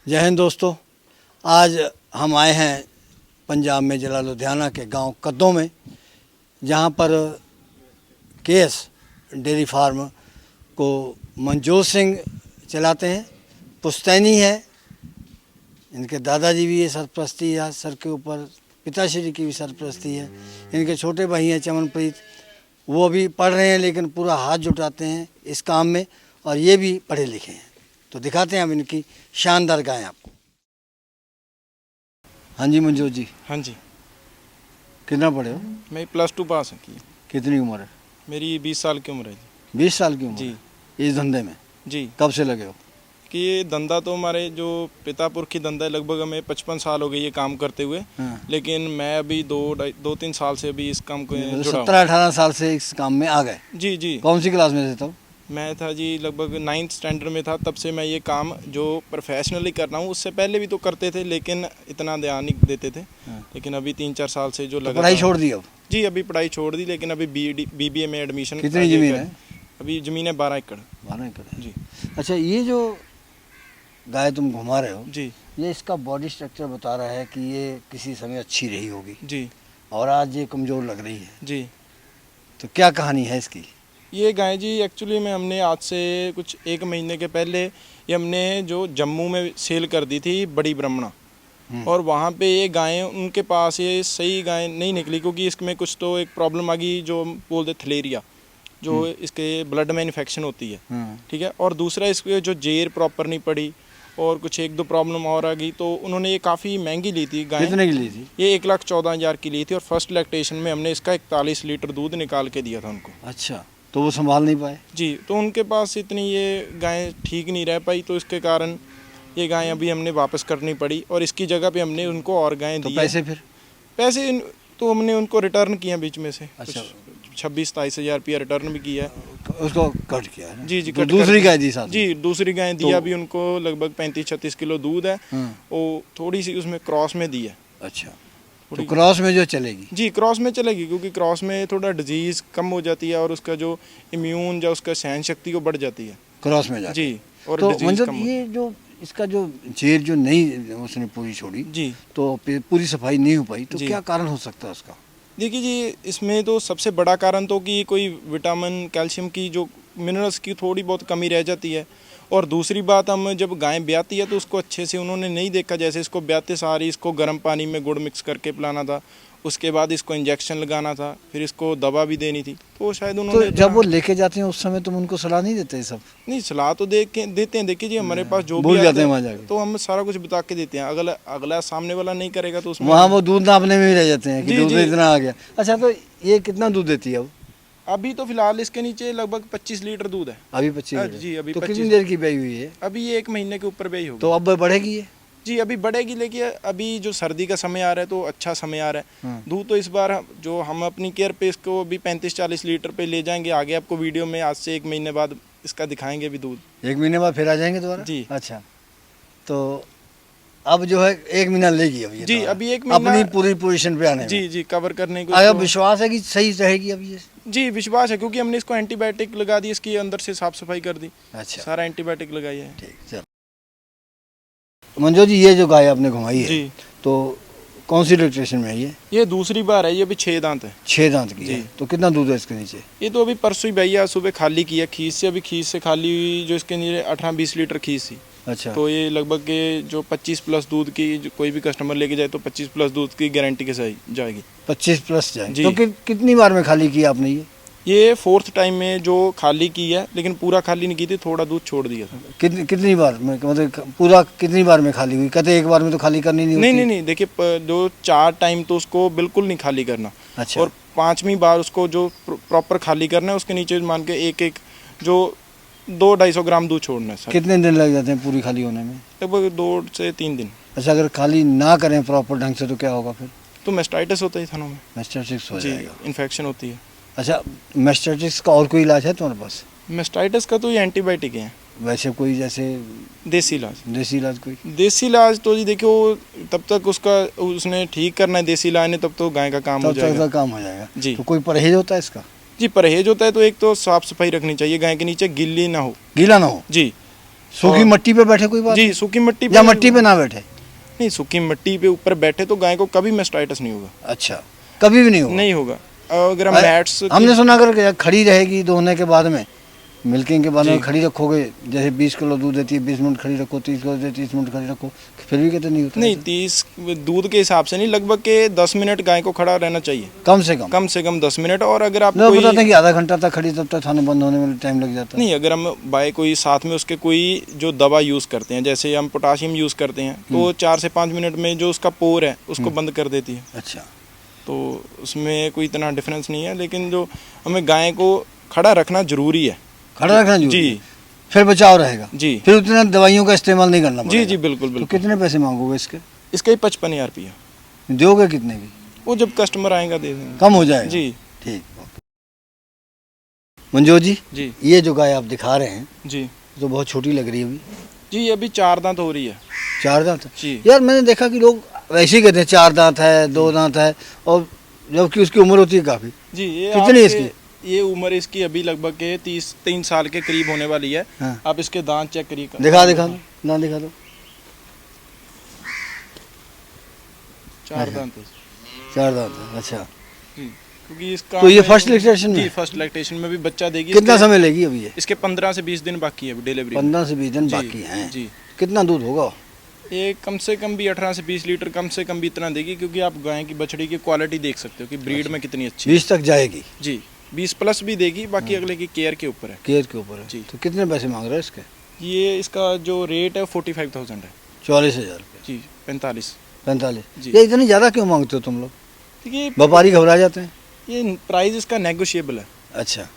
जय हिंद दोस्तों। आज हम आए हैं पंजाब में जिला लुधियाना के गांव कद्दों में, जहां पर केएस डेयरी फार्म को मनजोत सिंह चलाते हैं। पुश्तैनी है, इनके दादाजी भी ये सरपरस्ती है सर के ऊपर, पिताश्री की भी सरपरस्ती है। इनके छोटे भाई हैं चमनप्रीत, वो भी पढ़ रहे हैं लेकिन पूरा हाथ जुटाते हैं इस काम में, और ये भी पढ़े लिखे हैं। तो दिखाते हैं हम इनकी शानदार गायें आपको। हाँ जी मनजोत जी। हाँ जी, कितना पढ़े हो? मैं +2 पास की। कितनी उम्र है? मेरी 20 साल की उम्र है 20 साल की उम्र जी। है। इस धंधे में जी, कब से लगे हो? कि ये धंधा तो हमारे जो पिता पुरखी धंधा है, लगभग हमें 55 साल हो गए ये काम करते हुए। हाँ। लेकिन मैं अभी 2-3 साल से अभी इस काम को जुड़ा हूँ। 17-18 साल से इस काम में आ गए। जी जी, कौन सी क्लास में थे तब? मैं था जी लगभग 9th स्टैंडर्ड में था, तब से मैं ये काम जो प्रोफेशनली कर रहा हूँ। उससे पहले भी तो करते थे लेकिन इतना ध्यान नहीं देते थे। हाँ। लेकिन अभी 3-4 साल से जो तो लगा पढ़ाई छोड़ दी अब? जी, अभी पढ़ाई छोड़ दी, लेकिन अभी BBA में एडमिशन। कितनी ज़मीन है? अभी ज़मीन है 12 एकड़। 12 एकड़ जी अच्छा, ये जो गाय तुम घुमा रहे हो, जी ये इसका बॉडी स्ट्रक्चर बता रहा है कि ये किसी समय अच्छी रही होगी जी और आज ये कमज़ोर लग रही है। जी। तो क्या कहानी है इसकी? ये गाय जी एक्चुअली में हमने आज से कुछ 1 महीने के पहले ये हमने जो जम्मू में सेल कर दी थी, बड़ी ब्राह्मणा। और वहाँ पे ये गायें उनके पास ये सही गाय नहीं निकली, क्योंकि इसमें कुछ तो एक प्रॉब्लम आ गई जो बोलते थलेरिया, जो इसके ब्लड में इन्फेक्शन होती है। ठीक है। और दूसरा इसके जो जेर प्रॉपर नहीं पड़ी और कुछ 1-2 प्रॉब्लम और आ गई, तो उन्होंने ये काफ़ी महंगी ली थी गाय। कितने की ली थी? ये 1,14,000 की ली थी, और फर्स्ट लैक्टेशन में हमने इसका 41 लीटर दूध निकाल के दिया था उनको। अच्छा, तो वो संभाल नहीं पाए? जी, तो उनके पास इतनी ये गाय ठीक नहीं रह पाई, तो इसके कारण ये गाय अभी हमने वापस करनी पड़ी, और इसकी जगह पे हमने उनको और गायें तो दी। पैसे फिर? पैसे तो हमने उनको रिटर्न किया बीच में से। अच्छा। 26-27 हज़ार रुपया रिटर्न भी किया है। उसको कट किया है ना? जी जी, तो कट दूसरी कर- गाय दी साथ में? जी, दूसरी गाय दिया तो- भी उनको, लगभग 35-36 किलो दूध है। वो थोड़ी सी उसमें क्रॉस में दी है। अच्छा, तो थोड़ी- क्रॉस में जो चलेगी? जी, क्रॉस में चलेगी, क्योंकि क्रॉस में थोड़ा डिजीज़ कम हो जाती है और उसका जो इम्यून या उसका सहन शक्ति को बढ़ जाती है। क्रॉस में जाके। जी, और तो डिजीज़ मतलब कम हो- ये जो इसका जो जेर जो नहीं उसने पूरी छोड़ी, जी तो पूरी सफाई नहीं हो पाई, तो जी। क्या कारण हो सकता है उसका? देखिए जी, इसमें तो सबसे बड़ा कारण तो कि कोई विटामिन कैल्शियम की जो मिनरल्स की थोड़ी बहुत कमी रह जाती है। और दूसरी बात, हम जब गाय ब्याती है तो उसको अच्छे से उन्होंने नहीं देखा। जैसे इसको ब्याते सारी इसको गर्म पानी में गुड़ मिक्स करके पिलाना था, उसके बाद इसको इंजेक्शन लगाना था, फिर इसको दवा भी देनी थी। तो शायद तो उन्होंने जब वो लेके जाते हैं उस समय तुम उनको सलाह नहीं देते ये सब? नहीं, सलाह तो देते हैं। देखिए जी, हमारे पास जो भूल भी जाते आता हैं है, वहाँ जाके। तो हम सारा कुछ बता के देते हैं। अगला सामने वाला नहीं करेगा तो उसमें वहाँ वो दूध नापने में भी रह जाते हैं कि जी, दूध जी। इतना आ गया। अच्छा, तो ये कितना दूध देती है अब? अभी तो फिलहाल इसके नीचे लगभग 25 लीटर दूध है। अभी 25 हाँ, लीटर? जी, अभी तो 25। कितनी देर की ब्याई हुई है? अभी ये 1 महीने के ऊपर ब्याई होगी। तो अब बढ़ेगी ये? जी, अभी बढ़ेगी, लेकिन अभी जो सर्दी का समय आ रहा है तो अच्छा समय आ रहा है। दूध तो इस बार जो हम अपनी केयर पे इसको अभी 35-40 लीटर पे ले जाएंगे। आगे आपको वीडियो में आज से 1 महीने बाद इसका दिखाएंगे भी दूध। 1 महीने बाद फिर आ जाएंगे दोबारा? जी। अच्छा, तो अब जो है 1 महीना लेगी अब ये जी, दोबारा अभी 1 महीना अपनी पूरी पोजीशन पे आने में। जी जी, कवर करने को आया इसको- विश्वास है कि सही रहेगी अब ये? जी, विश्वास है, क्योंकि हमने इसको एंटीबायोटिक लगा दी, इसकी अंदर से साफ सफाई कर दी, अच्छा, सारा एंटीबायोटिक लगाई है। ठीक। चल मंजू जी, ये जो गाय आपने घुमाई है, जी, तो कौन सी लैक्टेशन में है ये दूसरी बार है। ये अभी 6 दांत है। 6 दांत की है। जी। तो कितना दूध है इसके नीचे? ये तो अभी परसों ही भैया सुबह खाली किया खीस से। अभी खीस से खाली हुई जो इसके नीचे 18-20 लीटर खीस थी। अच्छा, तो ये लगभग के जो 25+ दूध की, जो कोई भी कस्टमर लेके जाए तो 25+ दूध की गारंटी के साथ जाएगी। 25 प्लस जाए। जी। तो कितनी बार में खाली किया आपने ये 4th टाइम में जो खाली की है, लेकिन पूरा खाली नहीं की थी, थोड़ा दूध छोड़ दिया था। कितनी बार में, मतलब पूरा कितनी बार में खाली हुई? कहते एक बार में तो खाली करनी नहीं होती? नहीं, देखिए जो 4 टाइम तो उसको बिल्कुल नहीं खाली करना। अच्छा। और 5वीं बार उसको जो प्रॉपर खाली करना है, उसके नीचे मान के एक जो 200-250 ग्राम दूध छोड़ना है सर। कितने दिन लग जाते हैं पूरी खाली होने में? लगभग 2 से 3 दिन। अच्छा, अगर खाली ना करें प्रॉपर ढंग से तो क्या होगा फिर? तो मेस्टाइटिस होता है थानों में। मेस्टाइटिस हो जी, जाएगा। इन्फेक्शन होती है। अच्छा, मेस्टाइटिस का और कोई इलाज है तुम्हारे पास? मेस्टाइटिस का तो ये एंटीबायोटिक है। वैसे कोई जैसे देसी इलाज। देसी इलाज कोई? देसी इलाज तो जी देखिए, वो तब तक उसने ठीक करना है देसी इलाज ने, तब तो गाय का काम हो तब तक जाएगा। का काम हो जाएगा। जी। तो कोई परहेज होता है इसका? जी, परहेज होता है तो एक तो साफ सफाई रखनी चाहिए, गाय के नीचे गिल्ली ना हो। गीला ना हो? जी, सूखी और- मट्टी पे बैठे कोई बात जी सूखी मिट्टी या मट्टी पे ना बैठे? नहीं, सूखी मिट्टी पे ऊपर बैठे तो गाय को कभी मेस्टाइटिस नहीं होगा। अच्छा, कभी भी नहीं होगा? नहीं होगा। अगर हम अ- मैट्स हमने सुना अगर खड़ी रहेगी दोहने के बाद में, मिल्किंग के बाद में जी। खड़ी रखोगे, जैसे 20 किलो दूध देती है, 20 मिनट खड़ी रखो, 30 किलो देती है, 30 मिनट खड़ी रखो, फिर भी कहते नहीं होता? नहीं, 30 दूध के हिसाब से नहीं, लगभग के 10 मिनट गाय को खड़ा रहना चाहिए, कम से कम 10 मिनट। और अगर आप लोग कोई बताते हैं कि आधा घंटा तक खड़ी, तब तक थाने बंद होने में टाइम लग जाता है। नहीं, अगर हम बाय कोई साथ में उसके कोई जो दवा यूज़ करते हैं, जैसे हम पोटाशियम यूज़ करते हैं, तो 4 से 5 मिनट में जो उसका पोर है उसको बंद कर देती है। अच्छा, तो उसमें कोई इतना डिफरेंस नहीं है, लेकिन जो हमें गाय को खड़ा रखना जरूरी है। खड़ा रखना जरूरी जी है। फिर बचाव रहेगा। जी फिर उतना दवाइयों का इस्तेमाल नहीं करना पड़ेगा। जी जी बिल्कुल तो बिल्कुल। कितने पैसे मांगोगे इसके? इसका ही 55,000 रुपया। दोगे कितने की? वो जब कस्टमर आएगा दे देंगे। कम हो जाएगा? जी ठीक। मंजोत जी, जी ये जो गाय आप दिखा रहे हैं जी तो बहुत छोटी लग रही है अभी। जी, अभी 4 दांत हो रही है। 4 दांत? जी यार मैंने देखा कि लोग वैसे ही कहते हैं 4 दांत है, 2 दांत है, और जबकि उसकी उम्र होती है काफी। जी। ये कितनी आपके- इसकी? ये उम्र इसकी अभी लगभग के 3 साल के करीब होने वाली है। हाँ। आप इसके दांत चेक करिए। दिखा दो, दांत दिखा दो। 4 दांत है। 4 दांत है, अच्छा। जी, क्योंकि इसका तो ये हमें- फर्स्ट लैक्टेशन में जी है? फर्स्ट लैक्टेशन में भी बच्चा देगी। कितना इसके- समय लेगी अभी ये? इसके 15 से 20 दिन बाकी है अभी डिलीवरी। 15 से 20 दिन जी, बाकी हैं। जी। कितना दूध होगा? ये कम से कम भी 18 से 20 लीटर कम से कम भी इतना देगी, क्योंकि आप गाय की बछड़ी की क्वालिटी देख सकते हो कि ब्रीड में कितनी अच्छी है। 20 तक जाएगी? जी 20 प्लस भी देगी, बाकी अगले की केयर के ऊपर है। केयर के ऊपर है। जी। तो कितने पैसे मांग रहे हैं इसके? ये इसका जो रेट है 45,000 है। 44,000 रुपये? जी 45। 45? जी। ये इतनी ज़्यादा क्यों मांगते हो तुम लोग? देखिए व्यापारी घबरा जाते हैं। ये प्राइस इसका नेगोशिएबल है, अच्छा,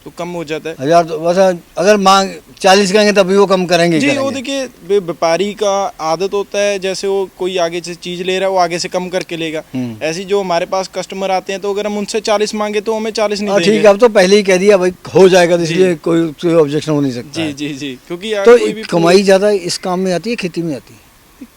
तो कम हो जाता है। 1000 तो वैसा अगर मांग 40 करेंगे तभी वो कम करेंगे ही जी वो करेंगे। देखिए व्यापारी का आदत होता है, जैसे वो कोई आगे से चीज़ ले रहा है वो आगे से कम करके लेगा। ऐसी जो हमारे पास कस्टमर आते हैं, तो अगर हम उनसे 40 मांगे तो हमें 40 नहीं हाँ देंगे। ठीक है, अब तो पहले ही कह दिया भाई हो जाएगा, तो जी। इसलिए कोई ऑब्जेक्शन हो नहीं सकता जी है। जी जी, क्योंकि तो कोई भी कमाई ज़्यादा इस काम में आती है, खेती में आती है?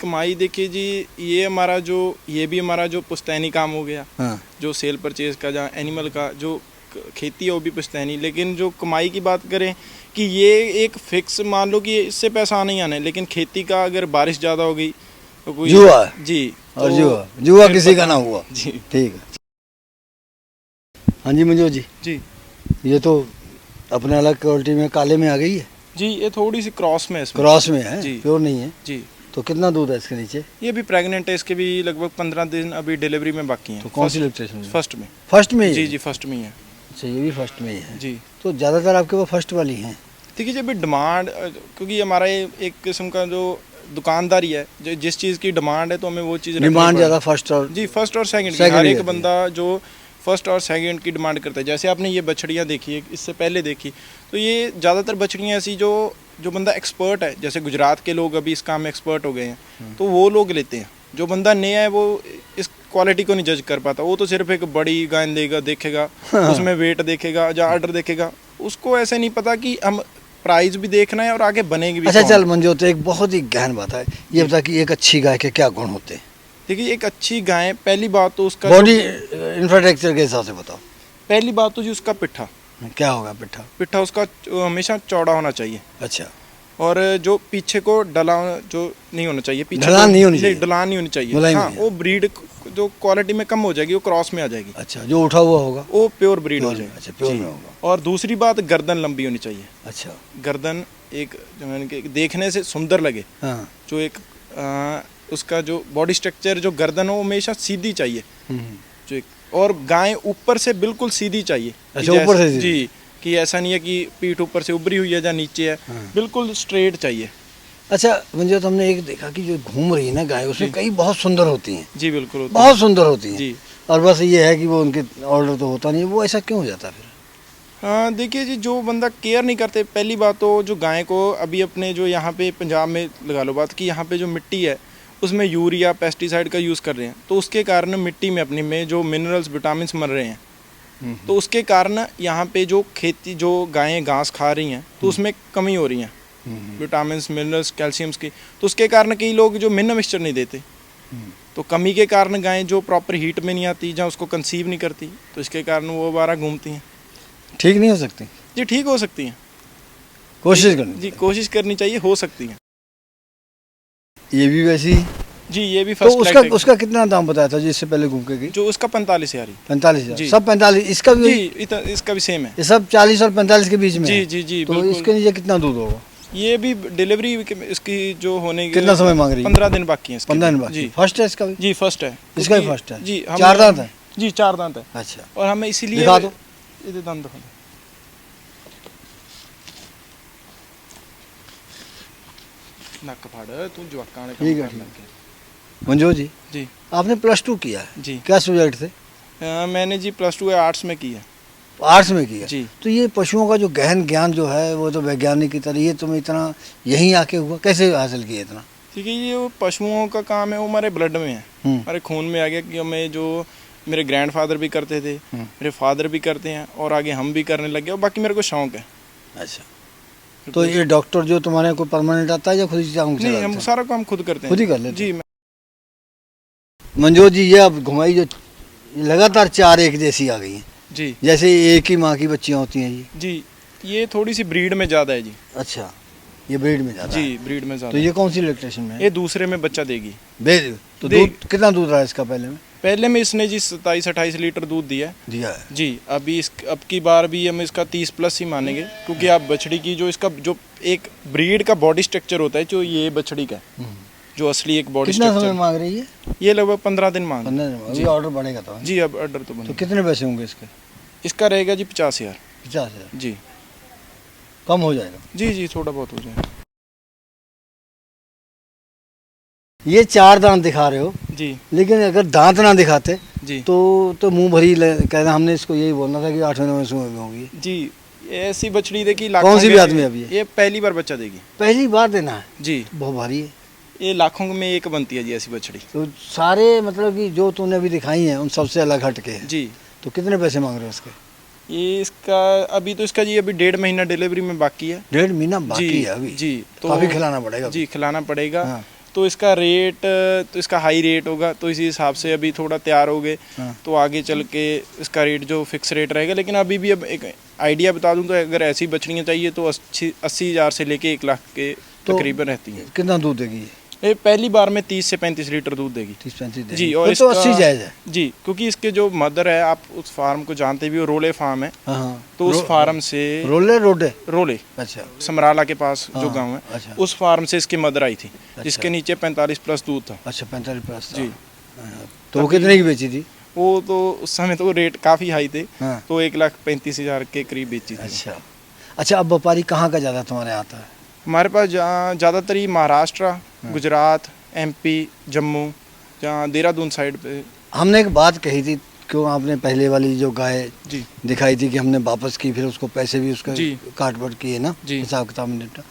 कमाई देखिए जी, ये भी हमारा जो पुश्तैनी काम हो गया, हाँ। जो सेल परचेज का, जहाँ एनिमल का जो खेती है वो भी पुश्तैनी। लेकिन जो कमाई की बात करें कि ये एक फिक्स मान लो कि इससे पैसा आना ही आना है, लेकिन खेती का अगर बारिश ज़्यादा हो गई तो कोई जुआ है। जी और तो जुआ फिर किसी पता- का ना हुआ। जी ठीक है। हाँ जी मंजू जी, जी ये तो अपने अलग क्वालिटी में काले में आ गई है, जी, ये थोड़ी सी क्रॉस में है इसमें। क्रॉस में है, जी। प्योर नहीं है। जी, तो कितना दूध है इसके नीचे? ये भी प्रेग्नेंट है, इसके भी लगभग 15 दिन अभी डिलीवरी में बाकी हैं। तो कौन सी लैक्टेशन में? फर्स्ट में। फर्स्ट में ही जी है? जी फर्स्ट में ही है। अच्छा, ये भी फर्स्ट में ही है। जी तो ज़्यादातर आपके पास फर्स्ट वाली हैं? देखिए जब डिमांड, क्योंकि हमारा एक किस्म का जो दुकानदारी है, जो जिस चीज़ की डिमांड है तो हमें वो चीज़ रखनी डिमांड पड़े। ज़्यादा फर्स्ट और जी फर्स्ट और सेकंड की, Second हर ही एक आती है। बंदा जो फर्स्ट और सेकंड की डिमांड करता है। जैसे आपने ये बछड़ियाँ देखी है, इससे पहले देखी, तो ये ज़्यादातर बछड़ियाँ ऐसी जो बंदा एक्सपर्ट है, जैसे गुजरात के लोग अभी इस काम में एक्सपर्ट हो गए हैं, तो वो लोग लेते हैं। जो बंदा नया है वो इस क्वालिटी को नहीं जज कर पाता, वो तो सिर्फ एक बड़ी गाय देगा, देखेगा, उसमें वेट देखेगा, या आर्डर देखेगा, उसको ऐसे नहीं पता कि हम प्राइस भी देखना है और आगे बनेगी भी अच्छा कौन। चल मंजूत, एक बहुत ही गहन बात है, ये बता कि एक अच्छी गाय के क्या गुण होते हैं? देखिए एक अच्छी गाय, पहली बात तो उसका बॉडी इंफ्रास्ट्रक्चर के हिसाब से बताओ। पहली बात तो जी उसका पिट्ठा क्या होगा पिट्ठा? पिट्ठा उसका हमेशा चौड़ा होना चाहिए, अच्छा, और जो पीछे को डला जो नहीं होना चाहिए, पीछे ढलान को- नहीं होनी चाहिए। ढलान नहीं होनी चाहिए। मुलायम हाँ, नहीं। वो ब्रीड जो क्वालिटी में कम हो जाएगी, वो क्रॉस में आ जाएगी, अच्छा, जो उठा हुआ होगा वो प्योर ब्रीड हो प्योर में, जाएगी। अच्छा, प्योर जी। में होगा। और दूसरी बात, गर्दन लंबी होनी चाहिए। अच्छा, गर्दन एक जो मैंने कि देखने से सुंदर लगे, हाँ। जो एक उसका जो बॉडी स्ट्रक्चर, जो गर्दन हो वो हमेशा सीधी चाहिए, हम्म। जो एक, और गाय ऊपर से बिल्कुल सीधी चाहिए। कि अच्छा, ऊपर से सीधी। जी, कि ऐसा नहीं है कि पीठ ऊपर से उभरी हुई है या नीचे है, हाँ। बिल्कुल स्ट्रेट चाहिए। अच्छा मंजूत, हमने एक देखा कि जो घूम रही है ना गाय, उसमें जी। कई बहुत सुंदर होती हैं, जी बिल्कुल होता बहुत सुंदर होती है। हैं, जी और बस ये है कि वो उनके ऑर्डर तो होता नहीं है, वो ऐसा क्यों हो जाता है फिर? हाँ, देखिए जी, जो बंदा केयर नहीं करते, पहली बात तो जो गाय को अभी अपने जो यहाँ पे पंजाब में लगा लो बात, कि यहाँ पे जो मिट्टी है उसमें यूरिया पेस्टिसाइड का यूज़ कर रहे हैं, तो उसके कारण मिट्टी में अपनी में जो मिनरल्स विटामिन मर रहे हैं, तो उसके कारण यहाँ पे जो खेती, जो गायें घास खा रही हैं, तो उसमें कमी हो रही है विटामिन मिनरल्स कैल्शियम्स की। तो उसके कारण कई लोग जो मिनरल मिक्सचर नहीं देते, तो कमी के कारण गायें जो प्रॉपर हीट में नहीं आती, जहाँ उसको कंसीव नहीं करती, तो इसके कारण वो बारह घूमती हैं। ठीक नहीं हो सकती? जी ठीक हो सकती हैं। कोशिश करनी जी कोशिश करनी चाहिए, हो सकती है। ये भी वैसी ही। जी ये भी तो फर्स्ट उसका उसका कितना दाम बताया था जिससे पहले घूम के गई? जो उसका 45,000 ही। 45,000 जी। सब 45, इसका भी जी इसका भी सेम है। ये सब 40 और 45 के बीच में जी है। जी जी तो बिल्कुल। इसके नीचे कितना दूध होगा? ये भी डिलीवरी इसकी जो होने की कितना समय मांग रही है? 15 दिन बाकी है इसके 15 दिन लिए। बाकी। जी फर्स्ट है इसका भी? जी फर्स्ट है। इसका भी क्योंकि- फर्स्ट है? जी 4 दांत है? जी 4 दांत है। अच्छा, और हमें इसीलिए दिखा दो। ये दांत दिखा दो। नक फाड़ तू जवाकां ने काम ठीक है, करन ठीक लग गया। मंजू जी, जी आपने +2 किया है, जी क्या सब्जेक्ट थे? मैंने जी +2 आर्ट्स में की है। आर्ट्स में किया। जी तो ये पशुओं का जो गहन ज्ञान जो है वो तो वैज्ञानिक की तरह, ये तुम्हें इतना यहीं आके हुआ, कैसे हासिल किया इतना? ठीक है, ये वो पशुओं का काम है, वो हमारे ब्लड में है, हमारे खून में आ गया कि हमें जो मेरे ग्रैंडफादर भी करते थे, मेरे फादर भी करते हैं और आगे हम भी करने लग गए, और बाकी मेरे को शौक है। अच्छा, तो ये डॉक्टर जो तुम्हारे को परमानेंट आता है या खुद ही चाहूँ? नहीं, हम सारा काम खुद करते हैं। खुद ही कर लेते जी। मंजोत जी, ये अब घुमाई जो लगातार 4 एक जैसी आ गई हैं, जी जैसे एक ही माँ की बच्चियाँ होती हैं ये। जी ये थोड़ी सी ब्रीड में ज़्यादा है जी। अच्छा, ये ब्रीड में ज़्यादा जी है। ब्रीड में तो ज़्यादा। ये कौन सी इलेक्ट्रेशन में है? ये दूसरे में बच्चा देगी। तो देगी। दूध कितना दूध रहा है इसका पहले में? पहले में इसने जी 27-28 लीटर दूध दिया है दिया है। जी। अभी अब की बार भी हम इसका 30+ ही मानेंगे, क्योंकि आप बछड़ी की जो इसका जो एक ब्रीड का बॉडी स्ट्रक्चर होता है, जो ये बछड़ी का है, जो असली एक बॉडी कितना समय स्ट्रक्चर, मांग रही है? ये लगभग 15 दिन मांग। 15 दिन। जी। अभी ऑर्डर बढ़ेगा तो? जी अब ऑर्डर तो तो बने। कितने पैसे होंगे इसके? इसका रहेगा जी 50,000। 50,000 जी कम हो जाएगा? जी जी थोड़ा बहुत हो जाएगा। ये 4 दांत दिखा रहे हो, जी लेकिन अगर दांत ना दिखाते जी तो मुंह भरी कहना, हमने इसको यही बोलना था कि 8वें 9वें में होगी। जी ये ऐसी बछड़ी देखी कौन सी ब्यात में अभी है? ये पहली बार बच्चा देगी पहली बार देना है? जी। बहुत भारी है। ये लाखों में एक बनती है जी ऐसी बछड़ी। तो सारे मतलब कि जो तूने अभी दिखाई हैं उन सबसे अलग हट के है। जी तो कितने पैसे मांग रहे हो उसके? ये इसका अभी तो इसका जी अभी 1.5 महीना डिलीवरी में बाकी है। 1.5 महीना बाकी जी है अभी? जी तो काफी खिलाना पड़ेगा। जी खिलाना पड़ेगा। हाँ। तो इसका रेट, तो इसका हाई रेट होगा, तो इसी हिसाब से अभी थोड़ा तैयार हो गए, हाँ। तो आगे चल के इसका रेट जो फिक्स रेट रहेगा। लेकिन अभी भी अब एक आइडिया बता दूं, तो अगर ऐसी बछड़ियाँ चाहिए तो 80,000 से लेके 1 लाख के तो तकरीबन रहती हैं। कितना दूध देगी ये? ये पहली बार में 30 से 35 लीटर दूध देगी। 30-35 देगी। जी। और तो इसका 80 जायज़ है। जी, क्योंकि इसके जो मदर है, आप उस फार्म को जानते भी हो, रोले फार्म है, हाँ हाँ। तो उस फार्म से रोले रोडे? रोले अच्छा समराला के पास जो हाँ, गांव है, अच्छा। उस फार्म से इसकी मदर आई थी, जिसके नीचे 45+ दूध था। अच्छा, 45+ था। जी। हाँ, तो वो कितने की बेची थी? वो तो उस समय तो रेट काफ़ी हाई थे, हाँ। तो 1,35,000 के करीब बेची थी। अच्छा अच्छा, अब व्यापारी कहाँ का ज़्यादा तुम्हारे यहाँ आता है? हमारे पास ज़्यादातर ही महाराष्ट्र, गुजरात, MP, जम्मू, जहाँ देहरादून साइड पे। हमने एक बात कही थी, क्यों आपने पहले वाली जो गाय जी दिखाई थी कि हमने वापस की, फिर उसको पैसे भी उसके जी। काट किए ना, जी। हिसाब किताब में निपटा।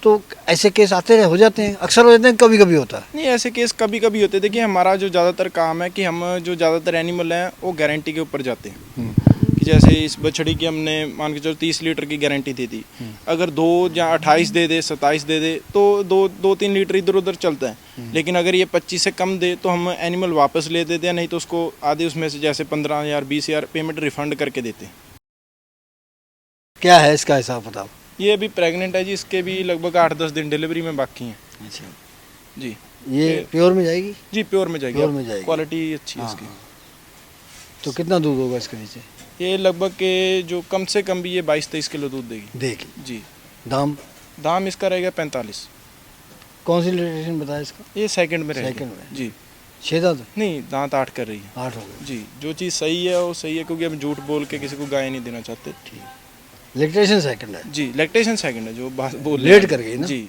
तो ऐसे केस आते रहे, हो जाते हैं, अक्सर हो जाते हैं, कभी कभी होता है? नहीं, ऐसे केस कभी कभी होते। देखिए, हमारा जो ज़्यादातर काम है कि हम जो ज़्यादातर एनिमल हैं वो गारंटी के ऊपर जाते हैं। कि जैसे इस बछड़ी की हमने मान के चलो 30 लीटर की गारंटी दी थी, अगर 2 या 28 दे दे, 27 दे दे, तो 2-3 लीटर इधर उधर चलता है। लेकिन अगर ये 25 से कम दे तो हम एनिमल वापस ले देते हैं, नहीं तो उसको आधे उसमें से जैसे 15,000 20,000 पेमेंट रिफंड करके देते हैं। क्या है इसका हिसाब बताओ? ये अभी प्रेग्नेंट है जी, इसके भी लगभग 8-10 दिन डिलीवरी में बाकी हैं। अच्छा, जी ये प्योर में जाएगी? जी प्योर में जाएगी। प्योर में जाएगी। क्वालिटी अच्छी है हाँ, इसकी। तो कितना दूध होगा इसके नीचे? ये लगभग के जो कम से कम भी ये 22-23 किलो दूध देगी। देखिए। जी। दाम? दाम इसका रहेगा 45। कौन सी लिटरेशन बताया इसका? ये सेकंड में रहेगी। सेकंड में? जी। 6 दांत? नहीं, दांत 8 कर रही है। 8 हो गए। जी, जो चीज़ सही है वो सही है, क्योंकि हम झूठ बोल के किसी को गाय नहीं देना चाहते। ठीक। लैक्टेशन सेकंड है? जी, लैक्टेशन सेकंड है, जो बात बोल लेट कर गई ना? जी।